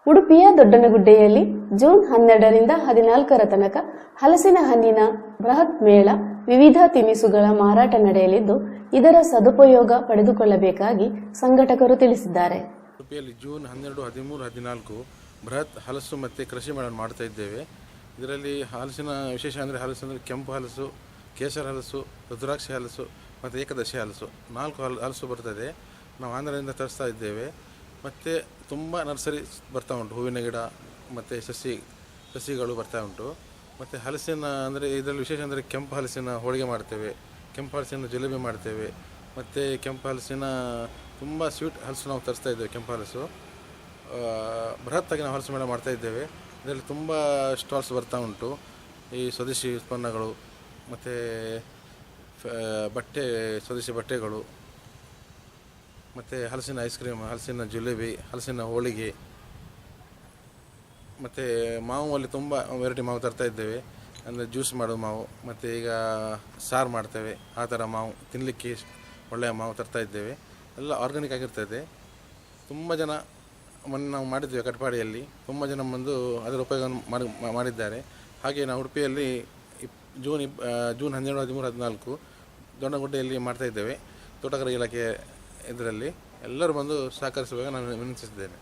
ಉಡುಪಿಯ ದೊಡ್ಡನಗುಡ್ಡೆಯಲ್ಲಿ ಜೂನ್ 12ರಿಂದ 14ರ ತನಕ ಹಲಸಿನ ಹಣ್ಣಿನ ಬೃಹತ್ ಮೇಳ, ವಿವಿಧ ತಿನಿಸುಗಳ ಮಾರಾಟ ನಡೆಯಲಿದ್ದು, ಇದರ ಸದುಪಯೋಗ ಪಡೆದುಕೊಳ್ಳಬೇಕಾಗಿ ಸಂಘಟಕರು ತಿಳಿಸಿದ್ದಾರೆ. ಉಡುಪಿಯಲ್ಲಿ ಜೂನ್ 12, 13, 14 ಬೃಹತ್ ಹಲಸು ಮತ್ತು ಕೃಷಿ ಮೇಳ ಮಾಡ್ತಾ ಇದ್ದೇವೆ. ಇದರಲ್ಲಿ ಹಲಸಿನ ವಿಶೇಷ ಅಂದರೆ ಹಲಸು ಅಂದರೆ ಕೆಂಪು ಹಲಸು, ಕೇಸರ ಹಲಸು, ರುದ್ರಾಕ್ಷಿ ಹಲಸು ಮತ್ತು ಏಕದಶಿ ಹಲಸು 4 ಹಲಸು ಬರ್ತದೆ. ನಾವು ಆಂಧ್ರದಿಂದ ತರಿಸ್ತಾ ಇದ್ದೇವೆ. ಮತ್ತು ತುಂಬ ನರ್ಸರಿ ಬರ್ತಾ ಉಂಟು, ಹೂವಿನ ಗಿಡ ಮತ್ತು ಸಸಿಗಳು ಬರ್ತಾ ಉಂಟು. ಮತ್ತು ಹಲಸಿನ ಅಂದರೆ ಇದರಲ್ಲಿ ವಿಶೇಷ ಅಂದರೆ ಕೆಂಪು ಹಲಸಿನ ಹೋಳಿಗೆ ಮಾಡ್ತೇವೆ, ಕೆಂಪು ಹಲಸಿನ ಜಿಲೇಬಿ ಮಾಡ್ತೇವೆ. ಮತ್ತು ಕೆಂಪು ಹಲಸಿನ ತುಂಬ ಸ್ವೀಟ್ ಹಲಸು ನಾವು ತರಿಸ್ತಾ ಇದ್ದೇವೆ. ಕೆಂಪು ಹಲಸು ಬೃಹತ್ತಾಗಿ ನಾವು ಹಲಸು ಮೇಳ ಮಾಡ್ತಾ ಇದ್ದೇವೆ. ಇದರಲ್ಲಿ ತುಂಬ ಸ್ಟಾಲ್ಸ್ ಬರ್ತಾ ಉಂಟು. ಈ ಸ್ವದೇಶಿ ಉತ್ಪನ್ನಗಳು ಮತ್ತು ಸ್ವದೇಶಿ ಬಟ್ಟೆಗಳು ಮತ್ತು ಹಲಸಿನ ಐಸ್ ಕ್ರೀಮ್, ಹಲಸಿನ ಜಿಲೇಬಿ, ಹಲಸಿನ ಹೋಳಿಗೆ ಮತ್ತು ಮಾವಲ್ಲಿ ತುಂಬ ವೆರೈಟಿ ಮಾವು ತರ್ತಾ ಇದ್ದೇವೆ. ಅಂದರೆ ಜ್ಯೂಸ್ ಮಾಡೋ ಮಾವು, ಮತ್ತು ಈಗ ಸಾರು ಮಾಡ್ತೇವೆ. ಆ ಥರ ಮಾವು ತಿನ್ನಲಿಕ್ಕೆ ಒಳ್ಳೆಯ ಮಾವು ತರ್ತಾ ಇದ್ದೇವೆ. ಎಲ್ಲ ಆರ್ಗ್ಯಾನಿಕ್ ಆಗಿರ್ತದೆ. ತುಂಬ ಜನ ಮೊನ್ನೆ ನಾವು ಮಾಡಿದ್ದೇವೆ ಕಟ್ಪಾಡಿಯಲ್ಲಿ, ತುಂಬ ಜನ ಬಂದು ಅದರ ಉಪಯೋಗ ಮಾಡಿದ್ದಾರೆ. ಹಾಗೆ ನಾವು ಉಡುಪಿಯಲ್ಲಿ ಜೂನ್ 12, 13, 14 ದೊಡ್ಡಗುಡ್ಡೆಯಲ್ಲಿ ಮಾಡ್ತಾಯಿದ್ದೇವೆ. ತೋಟಗಾರಿಕೆ ಇಲಾಖೆ ಇದರಲ್ಲಿ ಎಲ್ಲರೂ ಬಂದು ಸಹಕರಿಸುವಾಗ ನಾನು ವಿನಂತಿಸಿದ್ದೇನೆ.